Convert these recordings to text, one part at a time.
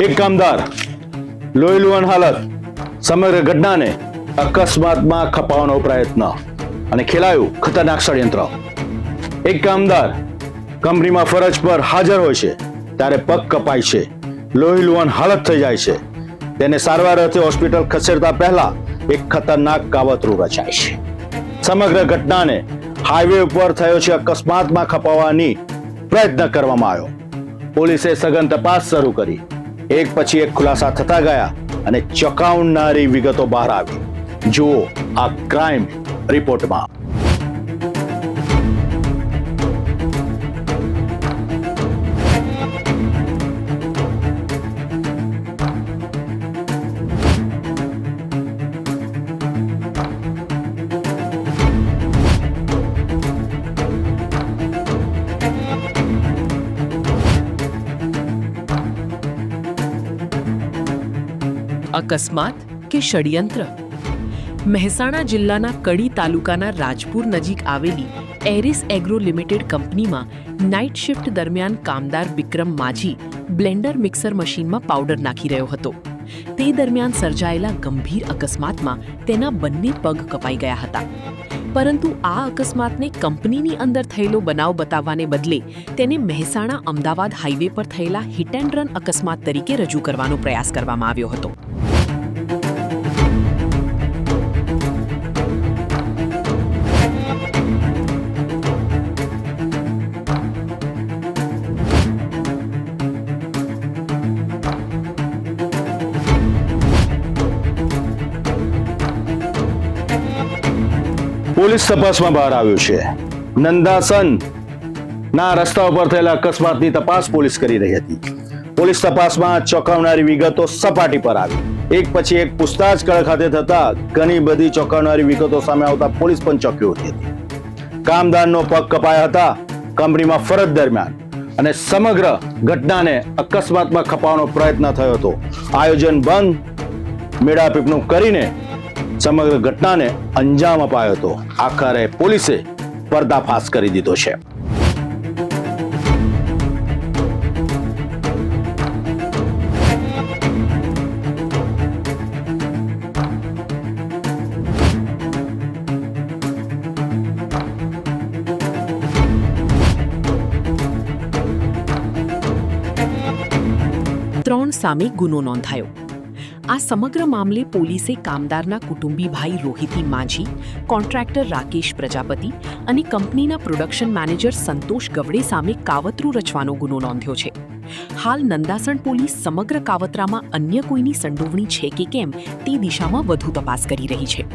એક કામદાર લોહીલુહાણ હાલત, સમગ્ર ઘટનાને અકસ્માતમાં ખપાવવાનો પ્રયત્ન અને ખેલાયું ખતરનાક ષડયંત્ર. એક કામદાર કંપનીમાં ફરજ પર હાજર હોય છે ત્યારે પગ કપાય છે, લોહીલુહાણ હાલત થઈ જાય છે. તેને સારવાર અર્થે હોસ્પિટલ ખસેડતા પહેલા એક ખતરનાક કાવતરું રચાય છે. સમગ્ર ઘટનાને હાઈવે ઉપર થયો છે અકસ્માતમાં ખપાવવાની પ્રયત્ન કરવામાં આવ્યો. પોલીસે સઘન તપાસ શરૂ કરી. એક પછી એક ખુલાસા થતા ગયા અને ચોંકાવનારી વિગતો બહાર આવી. જુઓ આ ક્રાઇમ રિપોર્ટમાં. અકસ્માત કે ષડયંત્ર? મહેસાણા જિલ્લાના કડી તાલુકાના રાજપુર નજીક આવેલી એરિસ એગ્રો લિમિટેડ કંપનીમાં નાઇટ શિફ્ટ દરમિયાન કામદાર વિક્રમ માઝી બ્લેન્ડર મિક્સર મશીનમાં પાવડર નાખી રહ્યો હતો. તે દરમિયાન સર્જાયેલા ગંભીર અકસ્માતમાં તેના બંને પગ કપાઈ ગયા હતા. પરંતુ આ અકસ્માતને કંપનીની અંદર થયેલો બનાવ બતાવવાને બદલે તેને મહેસાણા અમદાવાદ હાઈવે પર થયેલા હિટ એન્ડ રન અકસ્માત તરીકે રજૂ કરવાનો પ્રયાસ કરવામાં આવ્યો હતો. પોલીસ તપાસમાં બહાર આવ્યું છે. નંદાસન ના રસ્તા ઉપર થયેલા અકસ્માતની તપાસ પોલીસ કરી રહી હતી. પોલીસ તપાસમાં ચોંકાવનારી વિગતો સપાટી પર આવી. એક પછી એક પૂછતાછ કળ ખાતે થતા ઘણી બધી ચોંકાવનારી વિગતો સામે આવતા પોલીસ પણ ચોંકી ઉઠી હતી. કામદારનો પગ કપાયા હતા કંપનીમાં ફરજ દરમિયાન અને સમગ્ર ઘટનાને અકસ્માતમાં ખપાવવાનો પ્રયત્ન થયો હતો. આયોજન બંધ મેળાપીપનું કરીને સમગ્ર ઘટનાને અંજામ અપાયો હતો. આખરે પોલીસે પર્દાફાશ કરી દીધો છે. ત્રણ સામે ગુનો નોંધાયો. આ સમગ્ર મામલે પોલીસે કામદારના કુટુંબી ભાઈ રોહિતી માઝી, કોન્ટ્રાક્ટર રાકેશ પ્રજાપતિ અને કંપનીના પ્રોડક્શન મેનેજર સંતોષ ગવડે સામે કાવતરું રચવાનો ગુનો નોંધ્યો છે. હાલ નંદાસણ પોલીસ સમગ્ર કાવતરામાં અન્ય કોઈની સંડોવણી છે કે કેમ તે દિશામાં વધુ તપાસ કરી રહી છે.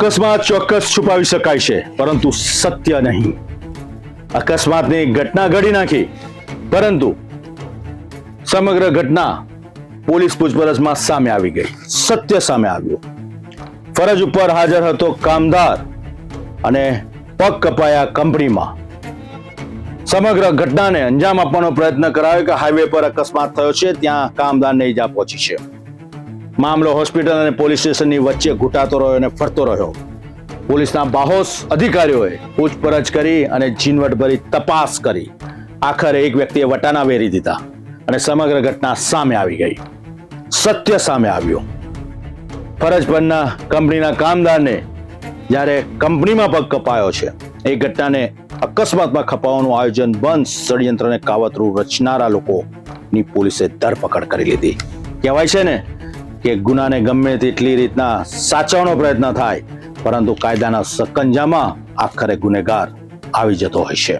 અકસ્માત ચોક્કસ છુપાવી શકાય છે, પરંતુ સત્ય નહીં. અકસ્માતની ઘટના ઘડી નાખી, પરંતુ સમગ્ર ઘટના પોલીસ પૂછપરછમાં સામે આવી ગઈ. સત્ય સામે આવ્યું. ફરજ ઉપર હાજર હતો કામદાર અને પગ કપાયા કંપનીમાં. સમગ્ર ઘટનાને અંજામ આપવાનો પ્રયત્ન કરાયો કે હાઈવે પર અકસ્માત થયો છે, ત્યાં કામદારને ઈજા પહોંચી છે. મામલો હોસ્પિટલ અને પોલીસ સ્ટેશનની વચ્ચે ઘૂંટાતો રહ્યો અને ફરતો રહ્યો. પોલીસના બાહોશ અધિકારીઓએ પૂછપરછ કરી અને ઝીણવટભરી તપાસ કરી. આખરે એક વ્યક્તિએ વટાના વેરી દીધા અને સમગ્ર ઘટના સામે આવી ગઈ. સત્ય સામે આવ્યું. ફરજ પરના કંપનીના કામદારને જ્યારે કંપનીમાં પગ કપાયો છે, એ ઘટનાને અકસ્માતમાં ખપાવવાનું આયોજન બંધ ષડયંત્રને કાવતરું રચનારા લોકોની પોલીસે ધરપકડ કરી લીધી. કહેવાય છે ને કે ગુનાને ગમે તેટલી રીતના સાચવવાનો પ્રયત્ન થાય, પરંતુ કાયદાના સકંજામાં આખરે ગુનેગાર આવી જતો હોય છે.